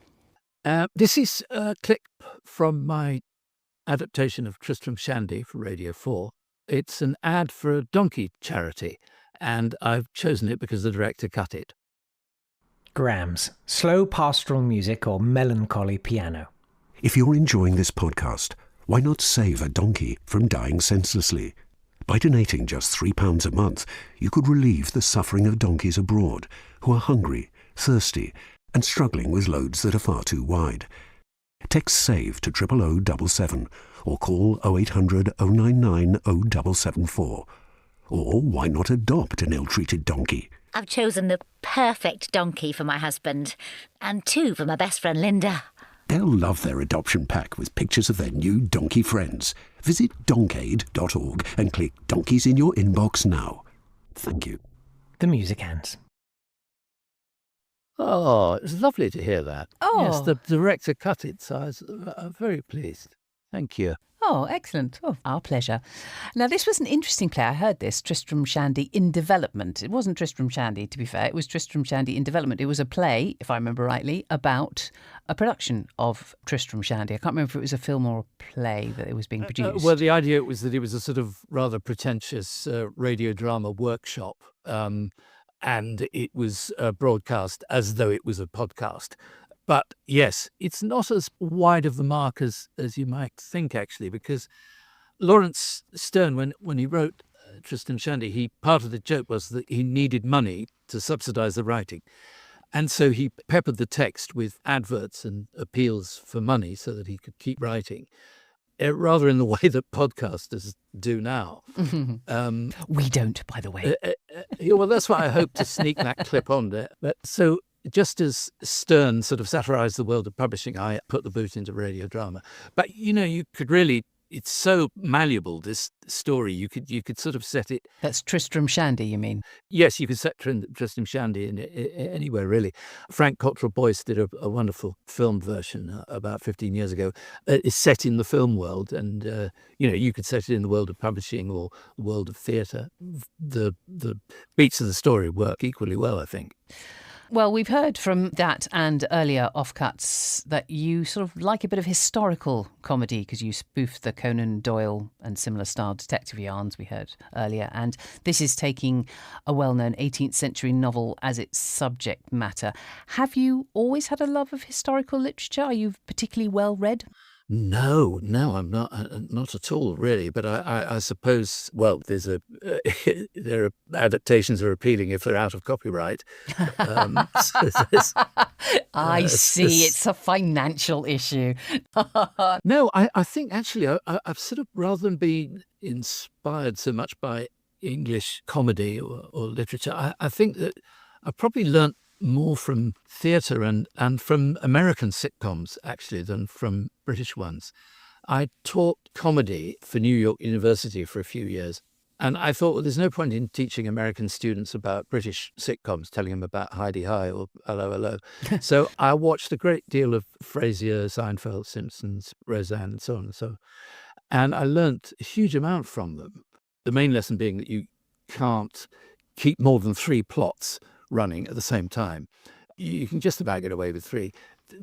[SPEAKER 1] This is a clip from my adaptation of Tristram Shandy for Radio 4. It's an ad for a donkey charity, and I've chosen it because the director cut it.
[SPEAKER 7] Grams, slow pastoral music or melancholy piano.
[SPEAKER 5] If you're enjoying this podcast, why not save a donkey from dying senselessly? By donating just £3 a month, you could relieve the suffering of donkeys abroad who are hungry, thirsty, and struggling with loads that are far too wide. Text SAVE to 00077 or call 0800 099 0774. Or why not adopt an ill-treated donkey?
[SPEAKER 8] I've chosen the perfect donkey for my husband, and two for my best friend Linda.
[SPEAKER 5] They'll love their adoption pack with pictures of their new donkey friends. Visit donkaid.org and click Donkeys in your inbox now. Thank you.
[SPEAKER 7] The music ends.
[SPEAKER 1] Oh, it was lovely to hear that.
[SPEAKER 2] Oh.
[SPEAKER 1] Yes, the director cut it, so I was very pleased. Thank you.
[SPEAKER 2] Oh, excellent. Oh, our pleasure. Now, this was an interesting play. I heard this, Tristram Shandy in Development. It wasn't Tristram Shandy, to be fair. It was Tristram Shandy in Development. It was a play, if I remember rightly, about a production of Tristram Shandy. I can't remember if it was a film or a play that it was being produced.
[SPEAKER 1] Well, the idea was that it was a sort of rather pretentious radio drama workshop. And it was broadcast as though it was a podcast. But yes, it's not as wide of the mark as you might think, actually, because Lawrence Sterne, when he wrote Tristram Shandy, part of the joke was that he needed money to subsidise the writing. And so he peppered the text with adverts and appeals for money so that he could keep writing, rather in the way that podcasters do now.
[SPEAKER 2] We don't, by the way.
[SPEAKER 1] Well, that's why I hope to sneak that clip on there. But so just as Sterne sort of satirised the world of publishing, I put the boot into radio drama. But, you could really... It's so malleable, this story. You could sort of set it...
[SPEAKER 2] That's Tristram Shandy, you mean?
[SPEAKER 1] Yes, you could set Tristram Shandy anywhere, really. Frank Cottrell Boyce did a wonderful filmed version about 15 years ago. It's set in the film world, and, you could set it in the world of publishing or the world of theatre. The beats of the story work equally well, I think.
[SPEAKER 2] Well, we've heard from that and earlier offcuts that you sort of like a bit of historical comedy because you spoof the Conan Doyle and similar style detective yarns we heard earlier. And this is taking a well-known 18th century novel as its subject matter. Have you always had a love of historical literature? Are you particularly well read?
[SPEAKER 1] No, I'm not at all, really. But I suppose, well, there are adaptations are appealing if they're out of copyright.
[SPEAKER 2] I see. It's a financial issue.
[SPEAKER 1] No, I think actually I've sort of, rather than being inspired so much by English comedy or literature, I think that I probably learnt more from theatre and from American sitcoms, actually, than from British ones. I taught comedy for New York University for a few years, and I thought, well, there's no point in teaching American students about British sitcoms, telling them about Heidi High or Hello, Hello. So I watched a great deal of Frasier, Seinfeld, Simpsons, Roseanne, and so on and so on. And I learnt a huge amount from them. The main lesson being that you can't keep more than 3 plots running at the same time. You can just about get away with 3.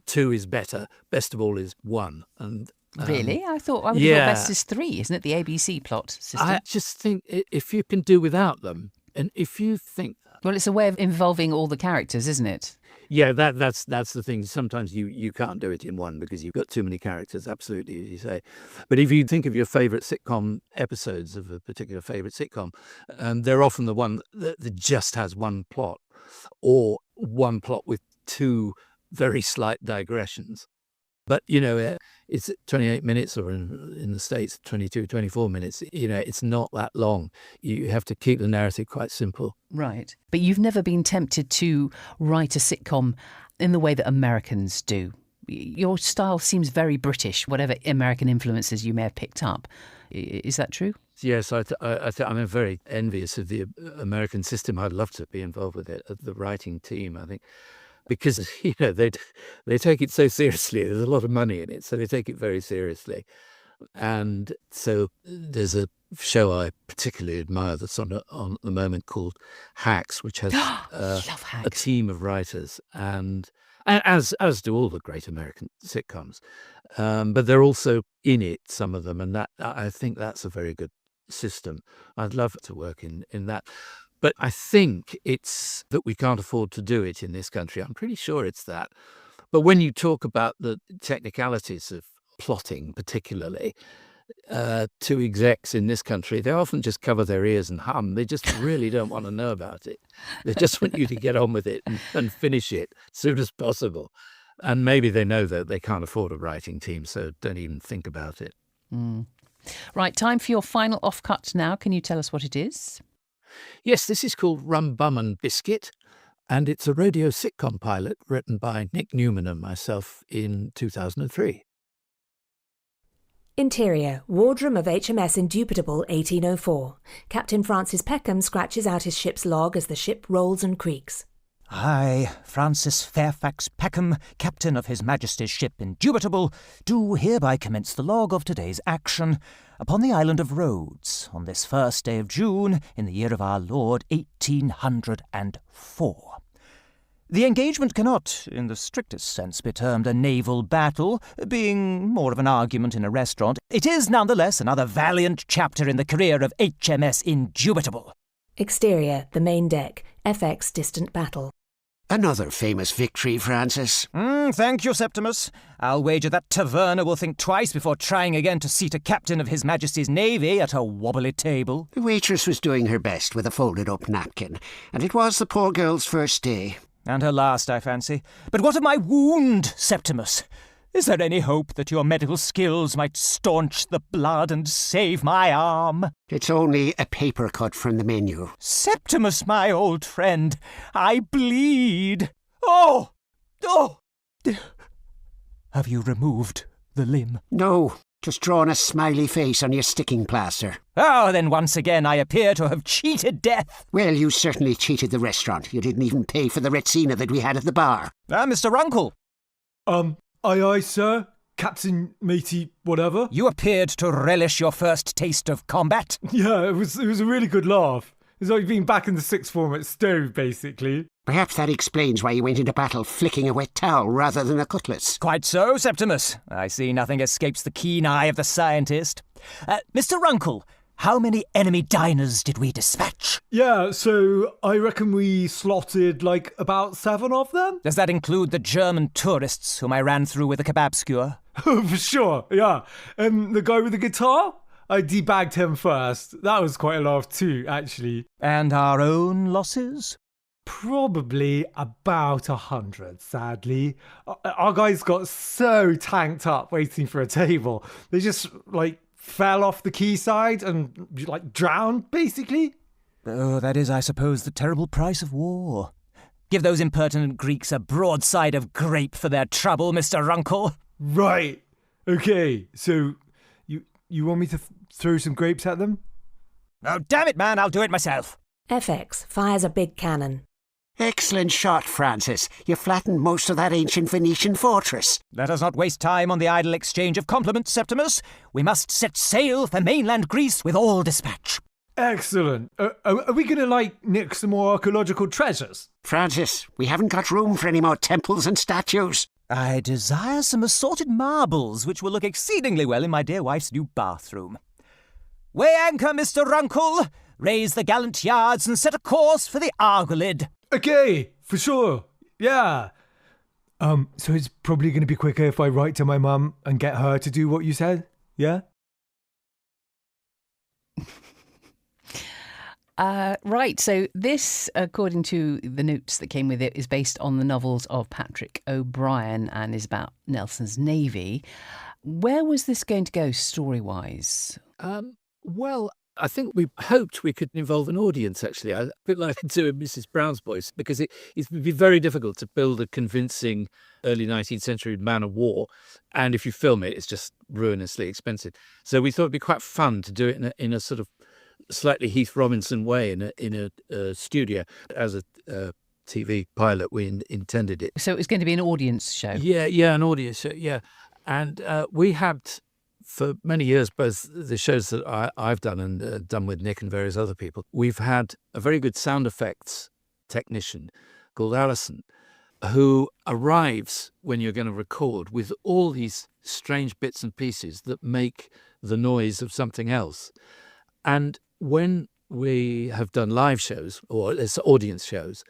[SPEAKER 1] 2 is better. Best of all is 1. And
[SPEAKER 2] really? I would have thought best is 3. Isn't it the ABC plot system?
[SPEAKER 1] I just think if you can do without them, and if you think...
[SPEAKER 2] Well, it's a way of involving all the characters, isn't it?
[SPEAKER 1] Yeah, that's the thing. Sometimes you can't do it in one because you've got too many characters, absolutely, as you say. But if you think of your favourite sitcom episodes of a particular favourite sitcom, they're often the one that just has one plot, or one plot with 2 very slight digressions. But, it's 28 minutes, or in the States, 22, 24 minutes. It's not that long. You have to keep the narrative quite simple.
[SPEAKER 2] Right. But you've never been tempted to write a sitcom in the way that Americans do. Your style seems very British, whatever American influences you may have picked up. Is that true?
[SPEAKER 1] Yes, I'm very envious of the American system. I'd love to be involved with it, the writing team, I think. Because, they take it so seriously. There's a lot of money in it, so they take it very seriously. And so there's a show I particularly admire that's on at the moment called Hacks, which has a team of writers, and as do all the great American sitcoms. But they're also in it, some of them, and that I think that's a very good system. I'd love to work in that. But I think it's that we can't afford to do it in this country. I'm pretty sure it's that. But when you talk about the technicalities of plotting, particularly, to execs in this country, they often just cover their ears and hum. They just really don't want to know about it. They just want you to get on with it and finish it as soon as possible. And maybe they know that they can't afford a writing team, so don't even think about it.
[SPEAKER 2] Right, time for your final offcut now. Can you tell us what it is?
[SPEAKER 1] Yes, this is called Rum Bum and Biscuit, and it's a radio sitcom pilot written by Nick Newman and myself in 2003.
[SPEAKER 4] Interior, wardroom of HMS Indubitable 1804. Captain Francis Peckham scratches out his ship's log as the ship rolls and creaks.
[SPEAKER 3] I, Francis Fairfax Peckham, captain of His Majesty's ship Indubitable, do hereby commence the log of today's action upon the island of Rhodes on this 1st day of June in the year of our Lord 1804. The engagement cannot, in the strictest sense, be termed a naval battle, being more of an argument in a restaurant. It is nonetheless another valiant chapter in the career of HMS Indubitable.
[SPEAKER 4] Exterior, the main deck, FX distant battle.
[SPEAKER 5] Another famous victory, Francis.
[SPEAKER 3] Thank you, Septimus. I'll wager that Taverner will think twice before trying again to seat a captain of His Majesty's Navy at a wobbly table.
[SPEAKER 5] The waitress was doing her best with a folded-up napkin, and it was the poor girl's first day.
[SPEAKER 3] And her last, I fancy. But what of my wound, Septimus? Is there any hope that your medical skills might staunch the blood and save my arm?
[SPEAKER 5] It's only a paper cut from the menu.
[SPEAKER 3] Septimus, my old friend, I bleed. Oh! Have you removed the limb?
[SPEAKER 5] No, just drawn a smiley face on your sticking plaster.
[SPEAKER 3] Oh, then once again I appear to have cheated death.
[SPEAKER 5] Well, you certainly cheated the restaurant. You didn't even pay for the Retsina that we had at the bar.
[SPEAKER 3] Mr. Runkle.
[SPEAKER 9] Aye, sir. Captain, matey, whatever.
[SPEAKER 3] You appeared to relish your first taste of combat.
[SPEAKER 9] Yeah, it was a really good laugh. It's like being back in the sixth form at Stowe, basically.
[SPEAKER 5] Perhaps that explains why you went into battle flicking a wet towel rather than a cutlass.
[SPEAKER 3] Quite so, Septimus. I see nothing escapes the keen eye of the scientist. Mr. Runkle, how many enemy diners did we dispatch?
[SPEAKER 9] Yeah, so I reckon we slotted like about 7 of them.
[SPEAKER 3] Does that include the German tourists whom I ran through with a kebab skewer?
[SPEAKER 9] Oh, for sure, yeah. And the guy with the guitar? I debagged him first. That was quite a laugh too, actually.
[SPEAKER 3] And our own losses?
[SPEAKER 9] Probably about 100, sadly. Our guys got so tanked up waiting for a table. They just, fell off the quayside and, drowned, basically.
[SPEAKER 3] Oh, that is, I suppose, the terrible price of war. Give those impertinent Greeks a broadside of grape for their trouble, Mr. Runkle.
[SPEAKER 9] Right. Okay, so you want me to throw some grapes at them?
[SPEAKER 3] Oh, damn it, man, I'll do it myself.
[SPEAKER 4] FX fires a big cannon.
[SPEAKER 5] Excellent shot, Francis. You flattened most of that ancient Venetian fortress.
[SPEAKER 3] Let us not waste time on the idle exchange of compliments, Septimus. We must set sail for mainland Greece with all dispatch.
[SPEAKER 9] Excellent. Are we going to, nick some more archaeological treasures?
[SPEAKER 5] Francis, we haven't got room for any more temples and statues.
[SPEAKER 3] I desire some assorted marbles, which will look exceedingly well in my dear wife's new bathroom. Weigh anchor, Mr. Runkle. Raise the gallant yards and set a course for the Argolid.
[SPEAKER 9] Okay, for sure. Yeah. So it's probably going to be quicker if I write to my mum and get her to do what you said? Yeah?
[SPEAKER 2] Right, so this, according to the notes that came with it, is based on the novels of Patrick O'Brian and is about Nelson's Navy. Where was this going to go story-wise?
[SPEAKER 1] Well, I think we hoped we could involve an audience, actually. A bit like doing Mrs. Brown's Boys, because it would be very difficult to build a convincing early 19th century man of war. And if you film it, it's just ruinously expensive. So we thought it'd be quite fun to do it in a sort of slightly Heath Robinson way in a studio. As a TV pilot, we intended it.
[SPEAKER 2] So it was going to be an audience show?
[SPEAKER 1] Yeah, an audience show, yeah. And we had, for many years, both the shows that I've done and done with Nick and various other people, we've had a very good sound effects technician called Alison, who arrives when you're going to record with all these strange bits and pieces that make the noise of something else. And when we have done live shows, or it's audience shows,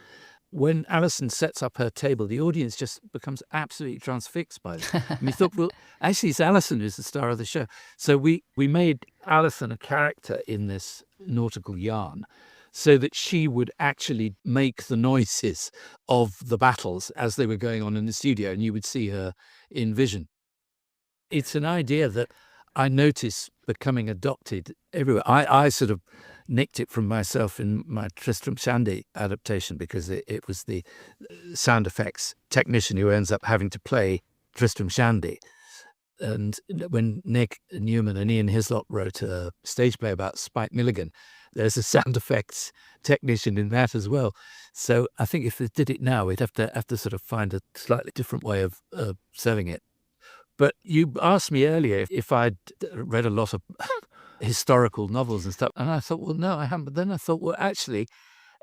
[SPEAKER 1] when Alison sets up her table, the audience just becomes absolutely transfixed by it. And we thought, well, actually, it's Alison who's the star of the show. So we made Alison a character in this nautical yarn so that she would actually make the noises of the battles as they were going on in the studio, and you would see her in vision. It's an idea that I notice becoming adopted everywhere. I sort of nicked it from myself in my Tristram Shandy adaptation because it was the sound effects technician who ends up having to play Tristram Shandy. And when Nick Newman and Ian Hislop wrote a stage play about Spike Milligan, there's a sound effects technician in that as well. So I think if they did it now, we'd have to sort of find a slightly different way of serving it. But you asked me earlier if I'd read a lot of historical novels and stuff, and I thought, well, no, I haven't. But then I thought, well, actually,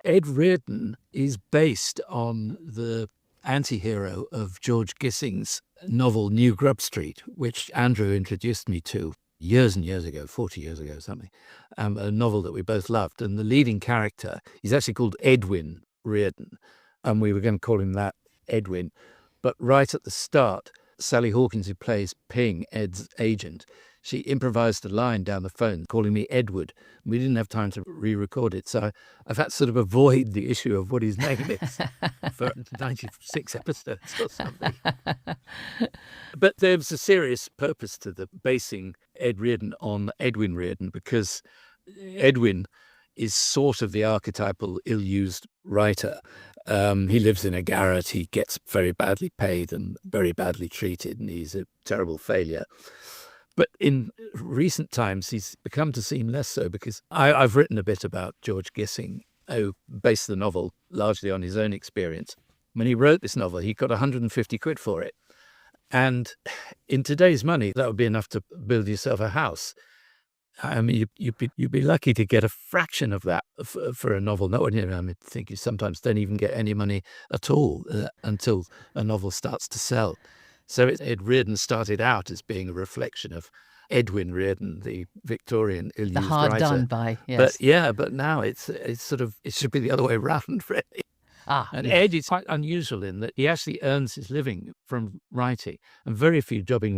[SPEAKER 1] Ed Reardon is based on the anti-hero of George Gissing's novel New Grub Street, which Andrew introduced me to years and years ago, 40 years ago or something, a novel that we both loved. And the leading character is actually called Edwin Reardon. and we were going to call him that, Edwin. But right at the start, Sally Hawkins, who plays Ping, Ed's agent, she improvised a line down the phone calling me Edward. We didn't have time to re-record it, so I've had to sort of avoid the issue of what his name is for 96 episodes or something. But there was a serious purpose to the basing Ed Reardon on Edwin Reardon, because Edwin is sort of the archetypal ill-used writer. He lives in a garret, he gets very badly paid and very badly treated, and he's a terrible failure. But in recent times, he's become to seem less so, because I've written a bit about George Gissing, who based the novel largely on his own experience. When he wrote this novel, he got 150 quid for it. And in today's money, that would be enough to build yourself a house. I mean, you'd be lucky to get a fraction of that for a novel. I think you sometimes don't even get any money at all until a novel starts to sell. So Ed Reardon started out as being a reflection of Edwin Reardon, the Victorian ill-used
[SPEAKER 2] The hard
[SPEAKER 1] writer.
[SPEAKER 2] done by, yes.
[SPEAKER 1] But now it's sort of, it should be the other way around, really. And
[SPEAKER 2] yes.
[SPEAKER 1] Ed is quite unusual in that he actually earns his living from writing, and very few jobbing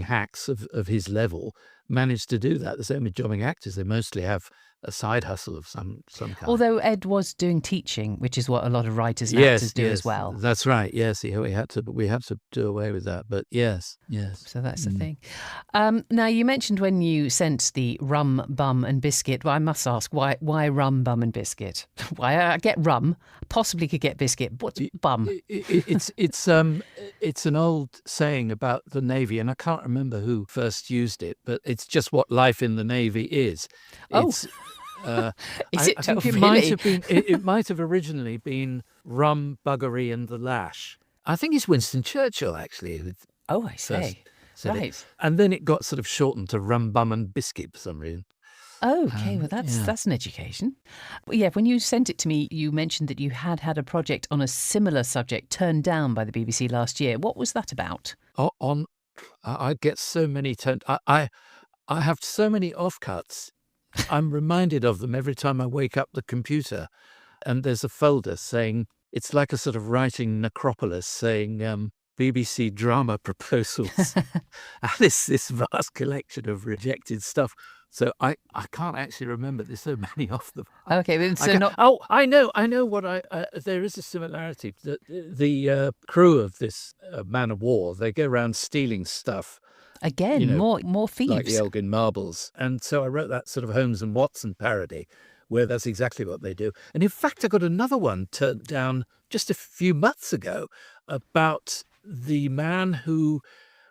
[SPEAKER 1] hacks of his level manage to do that. The same with jobbing actors; they mostly have a side hustle of some kind.
[SPEAKER 2] Although Ed was doing teaching, which is what a lot of writers and actors do as well.
[SPEAKER 1] That's right. Yes, we had to do away with that. But yes.
[SPEAKER 2] So that's the thing. Now you mentioned when you sent the rum, bum, and biscuit. Well, I must ask why rum, bum, and biscuit? Why I get rum, possibly could get biscuit. What's bum?
[SPEAKER 1] It's an old saying about the Navy, and I can't remember who first used it, but it's just what life in the Navy is.
[SPEAKER 2] Is it?
[SPEAKER 1] I think it might have originally been rum, buggery, and the lash. I think it's Winston Churchill actually.
[SPEAKER 2] Oh, I see. Right.
[SPEAKER 1] And then it got sort of shortened to rum, bum, and biscuit for some reason.
[SPEAKER 2] Okay, well that's an education. But yeah, when you sent it to me, you mentioned that you had a project on a similar subject turned down by the BBC last year. What was that about?
[SPEAKER 1] I get so many I have so many offcuts. I'm reminded of them every time I wake up the computer, and there's a folder saying, it's like a sort of writing necropolis saying BBC drama proposals. And this vast collection of rejected stuff. So I can't actually remember. There's so many of them.
[SPEAKER 2] Okay, but
[SPEAKER 1] I know what there is a similarity. The crew of this man of war, they go around stealing stuff.
[SPEAKER 2] Again, more thieves.
[SPEAKER 1] Like the Elgin Marbles. And so I wrote that sort of Holmes and Watson parody where that's exactly what they do. And in fact, I got another one turned down just a few months ago about the man who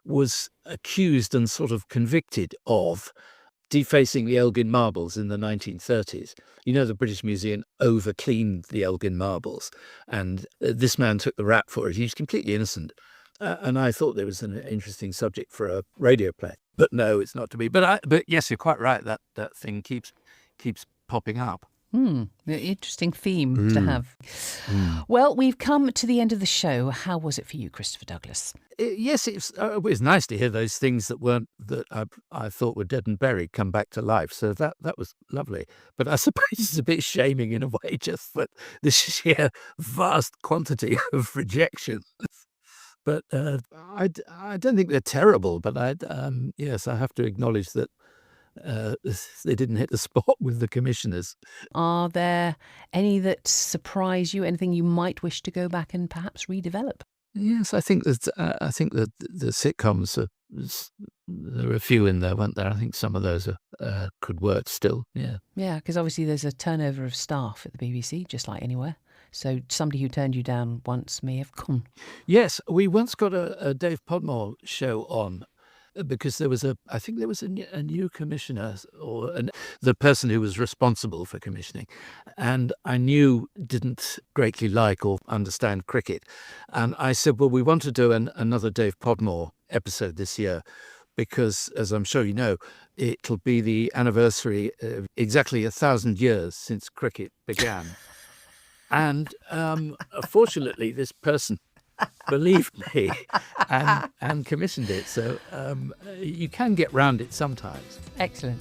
[SPEAKER 1] was accused and sort of convicted of defacing the Elgin Marbles in the 1930s. The British Museum over-cleaned the Elgin Marbles, and this man took the rap for it. He was completely innocent. And I thought there was an interesting subject for a radio play, but no, it's not to be. But yes, you're quite right. That thing keeps popping up.
[SPEAKER 2] Interesting theme to have. Well, we've come to the end of the show. How was it for you, Christopher Douglas?
[SPEAKER 1] Yes, it was nice to hear those things that I thought were dead and buried come back to life. So that was lovely. But I suppose it's a bit shaming in a way, just for the sheer vast quantity of rejection. But I don't think they're terrible. But yes, I have to acknowledge that they didn't hit the spot with the commissioners.
[SPEAKER 2] Are there any that surprise you? Anything you might wish to go back and perhaps redevelop?
[SPEAKER 1] Yes, I think that the sitcoms there were a few in there, weren't there? I think some of those could work still. Yeah,
[SPEAKER 2] because obviously there's a turnover of staff at the BBC, just like anywhere. So somebody who turned you down once may have come.
[SPEAKER 1] Yes, we once got a Dave Podmore show on because I think there was a new commissioner or the person who was responsible for commissioning, and I knew didn't greatly like or understand cricket. And I said, well, we want to do another Dave Podmore episode this year, because, as I'm sure you know, it'll be the anniversary of exactly 1,000 years since cricket began. And fortunately, this person believed me and commissioned it. So you can get round it sometimes.
[SPEAKER 2] Excellent.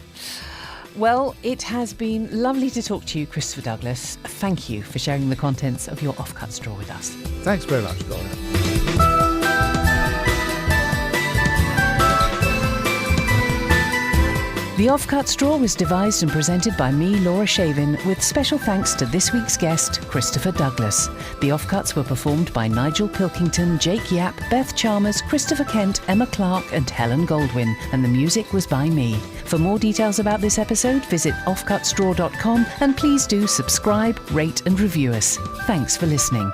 [SPEAKER 2] Well, it has been lovely to talk to you, Christopher Douglas. Thank you for sharing the contents of your offcut straw with us.
[SPEAKER 1] Thanks very much, Gloria.
[SPEAKER 2] The Offcut Straw was devised and presented by me, Laura Shavin, with special thanks to this week's guest, Christopher Douglas. The Offcuts were performed by Nigel Pilkington, Jake Yapp, Beth Chalmers, Christopher Kent, Emma Clarke and Helen Goldwyn, and the music was by me. For more details about this episode, visit offcutstraw.com and please do subscribe, rate and review us. Thanks for listening.